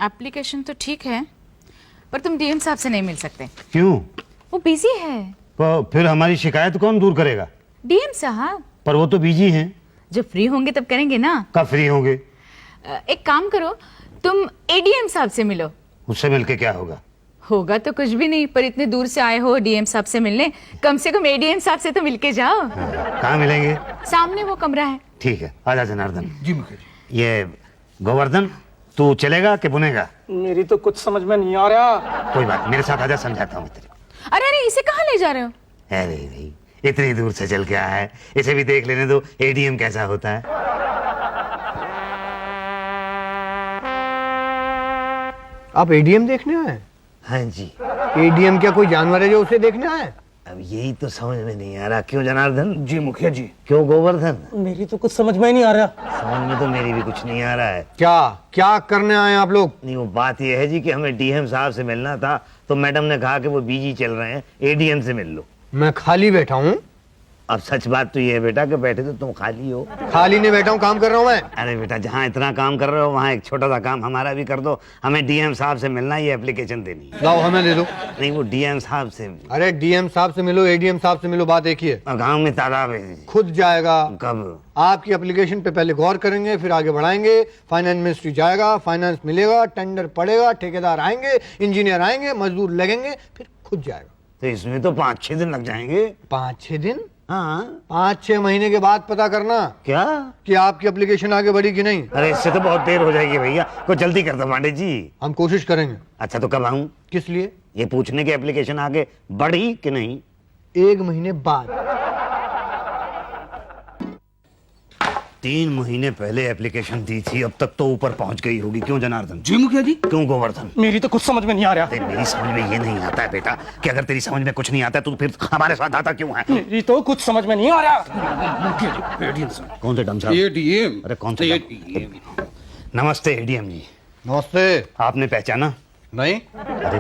Application तो ठीक है, पर तुम डीएम साहब से नहीं मिल सकते। क्यों? वो बिजी है। तो फिर हमारी शिकायत कौन दूर करेगा? डीएम साहब। पर वो तो बिजी हैं। जब फ्री होंगे तब करेंगे ना। कब फ्री होंगे? एक काम करो, तुम एडीएम साहब से मिलो। उससे मिलके क्या होगा? होगा तो कुछ भी नहीं, पर इतने दूर से आए हो डीएम साहब से मिलने, कम से कम एडीएम साहब से तो मिलके जाओ। कहाँ मिलेंगे? सामने वो कमरा है। ठीक है, आजा जनार्दन। जी मुखिया जी। ये गोवर्धन, तू चलेगा कि बुनेगा? मेरी तो कुछ समझ में नहीं आ रहा। कोई बात, मेरे साथ आजा, समझाता हूँ तेरे को। अरे अरे, इसे कहाँ ले जा रहे हो? अरे नहीं, इतनी दूर से चल के आया है, इसे भी देख लेने दो एडीएम कैसा होता है। आप एडीएम देखने आए? हाँ जी। एडीएम क्या कोई जानवर है जो उसे देखने आए? अब यही तो समझ में नहीं आ रहा। क्यों जनार्दन? जी मुखिया जी। क्यों गोवर्धन? मेरी तो कुछ समझ में ही नहीं आ रहा। समझ में तो मेरी भी कुछ नहीं आ रहा है। क्या क्या करने आए आप लोग? नहीं, वो बात ये है जी कि हमें डीएम साहब से मिलना था, तो मैडम ने कहा कि वो बिजी चल रहे हैं, एडीएम से मिल लो। मैं खाली बैठा हूँ। अब सच बात तो ये है बेटा कि बैठे तो तुम खाली हो। खाली नहीं बैठा हूँ, काम कर रहा हूँ मैं। अरे बेटा, जहाँ इतना काम कर रहे हो वहाँ एक छोटा सा काम हमारा भी कर दो। हमें डीएम साहब से मिलना, ये एप्लीकेशन देनी है। लाओ हमें दे दो। नहीं, वो डीएम साहब से। अरे डीएम साहब से मिलो, एडीएम साहब से मिलो, बात एक ही है। गाँव में तालाब है। खुद जाएगा। कब? आपकी एप्लीकेशन पे पहले गौर करेंगे, फिर आगे बढ़ाएंगे। फाइनेंस मिनिस्ट्री जाएगा, फाइनेंस मिलेगा, टेंडर पड़ेगा, ठेकेदार आएंगे, इंजीनियर आएंगे, मजदूर लगेंगे, फिर खुद जाएगा। तो इसमें तो 5-6 दिन लग जाएंगे। 5-6 दिन? हाँ। 5-6 महीने के बाद पता करना क्या कि आपकी एप्लीकेशन आगे बढ़ी कि नहीं। अरे इससे तो बहुत देर हो जाएगी भैया, कुछ जल्दी कर दो पांडे जी। हम कोशिश करेंगे। अच्छा, तो कब आऊं? किस लिए? ये पूछने की एप्लीकेशन आगे बढ़ी कि नहीं। 1 महीने बाद। 3 महीने पहले एप्लीकेशन दी थी, अब तक तो ऊपर पहुंच गई होगी। क्यों जनार्दन? जी मुखिया जी। क्यों गोवर्धन? मेरी तो कुछ समझ में नहीं आ रहा। मेरी समझ में ये नहीं आता है बेटा कि अगर तेरी समझ में कुछ नहीं आता है तो फिर हमारे साथ आता क्यों है? मेरी तो कुछ समझ में नहीं आ रहा। मुखिया जी, एडीएम साहब। कौन से डम साहब? एडीएम। अरे कौन से डम? नमस्ते एडीएम जी। नमस्ते। आपने पहचाना नहीं? अरे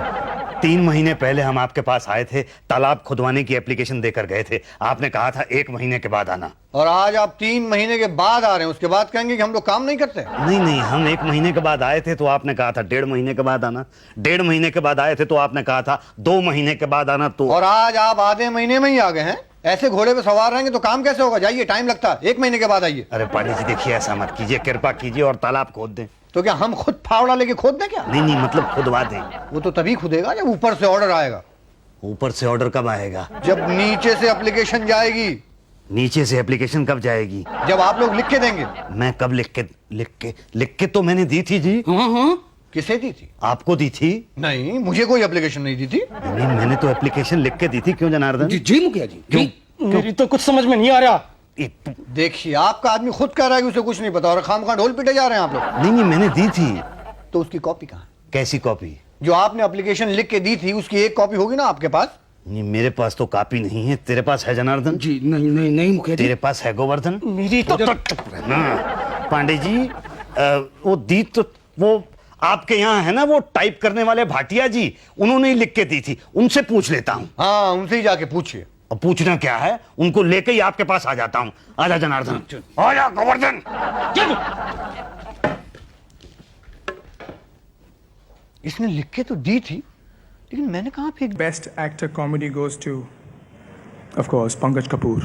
3 महीने पहले हम आपके पास आए थे, तालाब खुदवाने की एप्लीकेशन देकर गए थे। आपने कहा था 1 महीने के बाद आना, और आज आप 3 महीने के बाद आ रहे हैं, उसके बाद कहेंगे कि हम लोग काम नहीं करते। नहीं नहीं, हम 1 महीने के बाद आए थे तो आपने कहा था 1.5 महीने के बाद आना। 1.5 महीने के बाद आए थे तो आपने कहा था 2 महीने के बाद आना। तो और आज आप आधे महीने में ही आ गए हैं। ऐसे घोड़े पे सवार रहेंगे तो काम कैसे होगा? जाइए, टाइम लगता है, 1 महीने के बाद आइए। अरे पांडे जी देखिए, ऐसा मत कीजिए, कृपा कीजिए और तालाब खोद दें। तो क्या हम खुद फावड़ा लेके खोद दें क्या? नहीं नहीं, मतलब खुदवा दें। वो तो तभी खुदेगा जब ऊपर से ऑर्डर आएगा। ऊपर से ऑर्डर कब आएगा? जब नीचे से एप्लीकेशन जाएगी। नीचे से एप्लीकेशन कब जाएगी? जब आप लोग लिख के देंगे। मैं कब लिख के तो मैंने दी थी जी। हाँ। किसे दी थी? आपको दी थी? नहीं, मुझे कोई एप्लीकेशन नहीं दी थी। नहीं, मैंने तो एप्लीकेशन लिख के दी थी। क्यों जनार्दन? जी मुखिया जी। क्यों? मेरी तो कुछ समझ में नहीं आ रहा। देखिए, आपका आदमी खुद कह रहा है कि उसे कुछ नहीं पता, और खामखा ढोल पीटे जा रहे हैं आप लोग। नहीं नहीं, मैंने दी थी। तो उसकी कॉपी कहाँ? कैसी कॉपी? जो आपने एप्लीकेशन लिख के दी थी उसकी एक कॉपी होगी ना आपके पास? नहीं, मेरे पास तो कॉपी नहीं है। तेरे पास है जनार्दन? जी नहीं नहीं नहीं मुखिया जी। तेरे पास है गोवर्धन? मेरी तो पांडे जी, वो दी तो वो आपके यहाँ है ना, वो टाइप करने वाले भाटिया जी, उन्होंने ही लिख के दी थी। उनसे पूछ लेता हूँ। हाँ, उनसे ही जाके पूछिए। अब पूछना क्या है, उनको लेके ही आपके पास आ जाता हूँ। आजा जनार्दन, आजा गोवर्धन। इसने लिख के तो दी थी, लेकिन मैंने कहाँ फेंक? Best actor comedy goes to, of course, Pankaj Kapoor.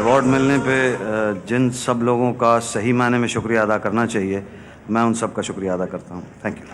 Award मिलने पे जिन सब लोगों का सही मायने में शुक्रिया अदा करना चाहिए, मैं उन सब का शुक्रिया अदा करता हूँ। Thank you.